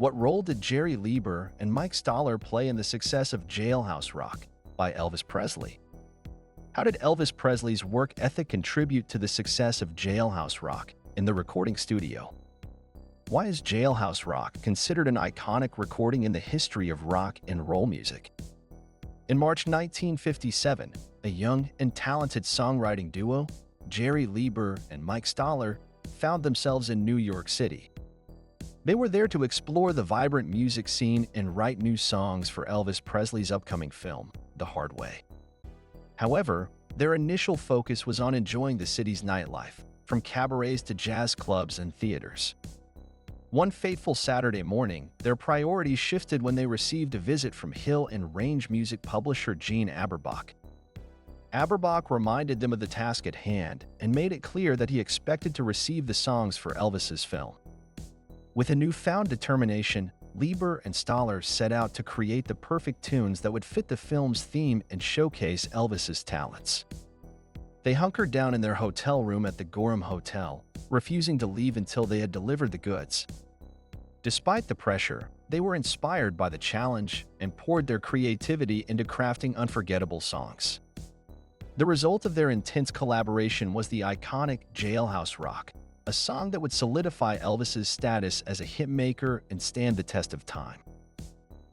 What role did Jerry Leiber and Mike Stoller play in the success of Jailhouse Rock by Elvis Presley? How did Elvis Presley's work ethic contribute to the success of Jailhouse Rock in the recording studio? Why is Jailhouse Rock considered an iconic recording in the history of rock and roll music? In March 1957, a young and talented songwriting duo, Jerry Leiber and Mike Stoller, found themselves in New York City. They were there to explore the vibrant music scene and write new songs for Elvis Presley's upcoming film, The Hard Way. However, their initial focus was on enjoying the city's nightlife, from cabarets to jazz clubs and theaters. One fateful Saturday morning, their priorities shifted when they received a visit from Hill and Range music publisher Gene Aberbach. Aberbach reminded them of the task at hand and made it clear that he expected to receive the songs for Elvis's film. With a newfound determination, Leiber and Stoller set out to create the perfect tunes that would fit the film's theme and showcase Elvis's talents. They hunkered down in their hotel room at the Gorham Hotel, refusing to leave until they had delivered the goods. Despite the pressure, they were inspired by the challenge and poured their creativity into crafting unforgettable songs. The result of their intense collaboration was the iconic Jailhouse Rock, a song that would solidify Elvis's status as a hitmaker and stand the test of time.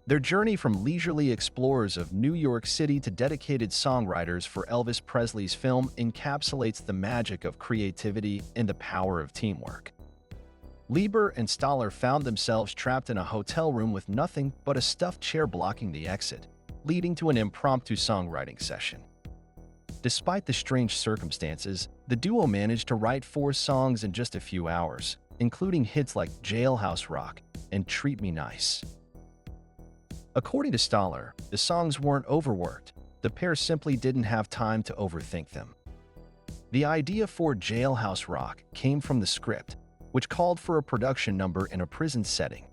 Their journey from leisurely explorers of New York City to dedicated songwriters for Elvis Presley's film encapsulates the magic of creativity and the power of teamwork. Leiber and Stoller found themselves trapped in a hotel room with nothing but a stuffed chair blocking the exit, leading to an impromptu songwriting session. Despite the strange circumstances, the duo managed to write 4 songs in just a few hours, including hits like Jailhouse Rock and Treat Me Nice. According to Stoller, the songs weren't overworked, the pair simply didn't have time to overthink them. The idea for Jailhouse Rock came from the script, which called for a production number in a prison setting.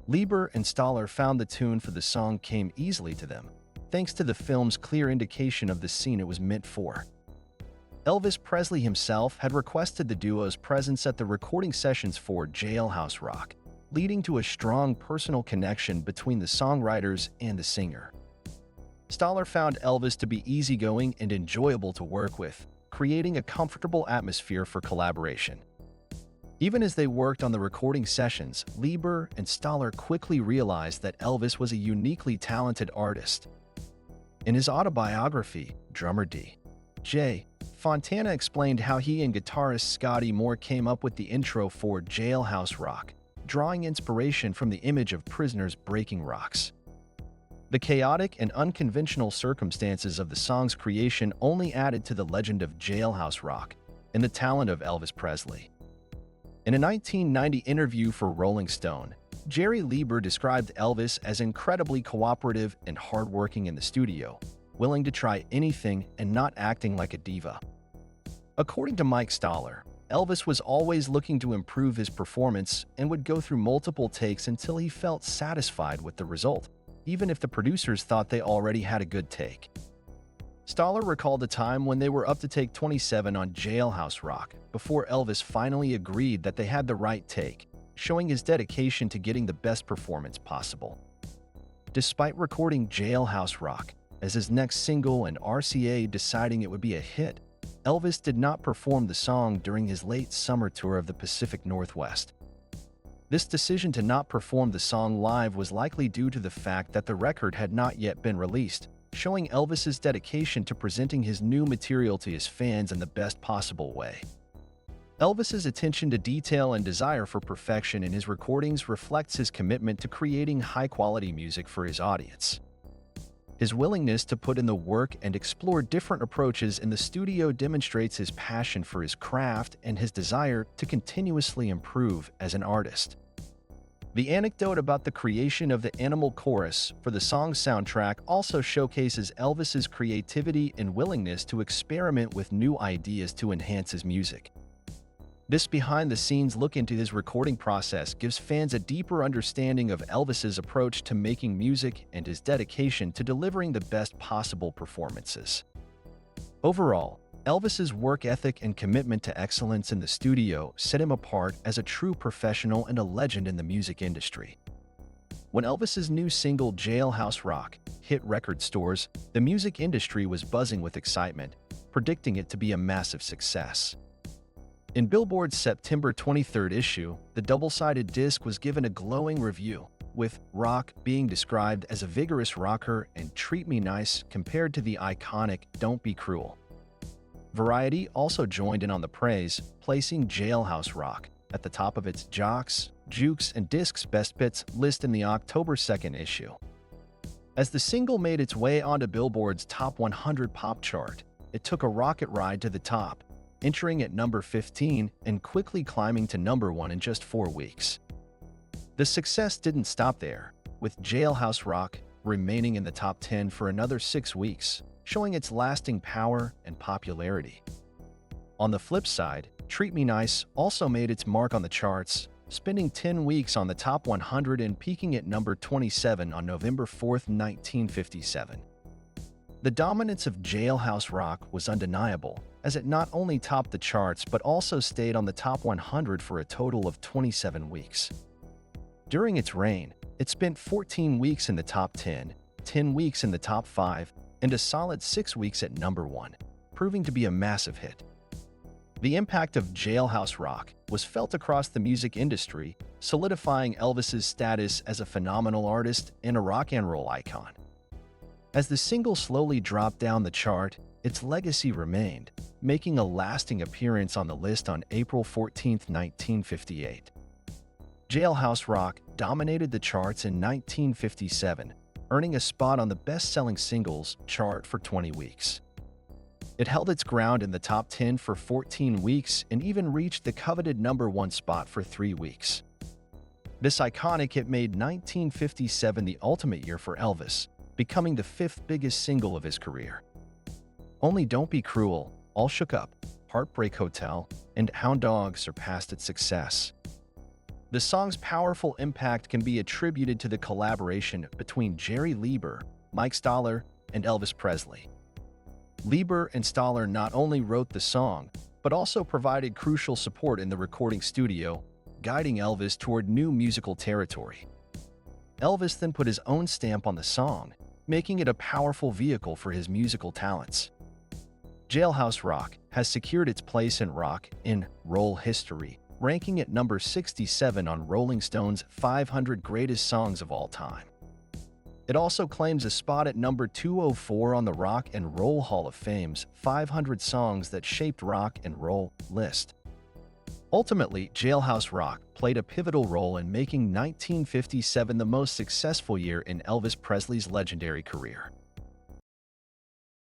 Leiber and Stoller found the tune for the song came easily to them, thanks to the film's clear indication of the scene it was meant for. Elvis Presley himself had requested the duo's presence at the recording sessions for Jailhouse Rock, leading to a strong personal connection between the songwriters and the singer. Stoller found Elvis to be easygoing and enjoyable to work with, creating a comfortable atmosphere for collaboration. Even as they worked on the recording sessions, Leiber and Stoller quickly realized that Elvis was a uniquely talented artist. In his autobiography, drummer D.J. Fontana explained how he and guitarist Scotty Moore came up with the intro for Jailhouse Rock, drawing inspiration from the image of prisoners breaking rocks. The chaotic and unconventional circumstances of the song's creation only added to the legend of Jailhouse Rock and the talent of Elvis Presley. In a 1990 interview for Rolling Stone, Jerry Leiber described Elvis as incredibly cooperative and hardworking in the studio, willing to try anything and not acting like a diva. According to Mike Stoller, Elvis was always looking to improve his performance and would go through multiple takes until he felt satisfied with the result, even if the producers thought they already had a good take. Stoller recalled a time when they were up to take 27 on Jailhouse Rock before Elvis finally agreed that they had the right take, showing his dedication to getting the best performance possible. Despite recording Jailhouse Rock as his next single and RCA deciding it would be a hit, Elvis did not perform the song during his late summer tour of the Pacific Northwest. This decision to not perform the song live was likely due to the fact that the record had not yet been released, showing Elvis's dedication to presenting his new material to his fans in the best possible way. Elvis's attention to detail and desire for perfection in his recordings reflects his commitment to creating high-quality music for his audience. His willingness to put in the work and explore different approaches in the studio demonstrates his passion for his craft and his desire to continuously improve as an artist. The anecdote about the creation of the Animal chorus for the song's soundtrack also showcases Elvis's creativity and willingness to experiment with new ideas to enhance his music. This behind-the-scenes look into his recording process gives fans a deeper understanding of Elvis's approach to making music and his dedication to delivering the best possible performances. Overall, Elvis's work ethic and commitment to excellence in the studio set him apart as a true professional and a legend in the music industry. When Elvis's new single Jailhouse Rock hit record stores, the music industry was buzzing with excitement, predicting it to be a massive success. In Billboard's September 23rd issue, the double-sided disc was given a glowing review, with Rock being described as a vigorous rocker and Treat Me Nice compared to the iconic Don't Be Cruel. Variety also joined in on the praise, placing Jailhouse Rock at the top of its Jocks, Jukes, and Discs Best Bits list in the October 2nd issue. As the single made its way onto Billboard's Top 100 pop chart, it took a rocket ride to the top, entering at number 15 and quickly climbing to number 1 in just 4 weeks. The success didn't stop there, with Jailhouse Rock remaining in the top 10 for another 6 weeks, showing its lasting power and popularity. On the flip side, Treat Me Nice also made its mark on the charts, spending 10 weeks on the top 100 and peaking at number 27 on November 4, 1957. The dominance of Jailhouse Rock was undeniable, as it not only topped the charts but also stayed on the top 100 for a total of 27 weeks. During its reign, it spent 14 weeks in the top 10, 10 weeks in the top 5, and a solid 6 weeks at number 1, proving to be a massive hit. The impact of Jailhouse Rock was felt across the music industry, solidifying Elvis's status as a phenomenal artist and a rock and roll icon. As the single slowly dropped down the chart, its legacy remained, making a lasting appearance on the list on April 14, 1958. Jailhouse Rock dominated the charts in 1957, earning a spot on the best-selling singles chart for 20 weeks. It held its ground in the top 10 for 14 weeks and even reached the coveted number 1 spot for 3 weeks. This iconic hit made 1957 the ultimate year for Elvis, becoming the 5th biggest single of his career. Only Don't Be Cruel, All Shook Up, Heartbreak Hotel, and Hound Dog surpassed its success. The song's powerful impact can be attributed to the collaboration between Jerry Leiber, Mike Stoller, and Elvis Presley. Leiber and Stoller not only wrote the song, but also provided crucial support in the recording studio, guiding Elvis toward new musical territory. Elvis then put his own stamp on the song, making it a powerful vehicle for his musical talents. Jailhouse Rock has secured its place in rock and roll history, ranking at number 67 on Rolling Stone's 500 Greatest Songs of All Time. It also claims a spot at number 204 on the Rock and Roll Hall of Fame's 500 Songs That Shaped Rock and Roll list. Ultimately, Jailhouse Rock played a pivotal role in making 1957 the most successful year in Elvis Presley's legendary career.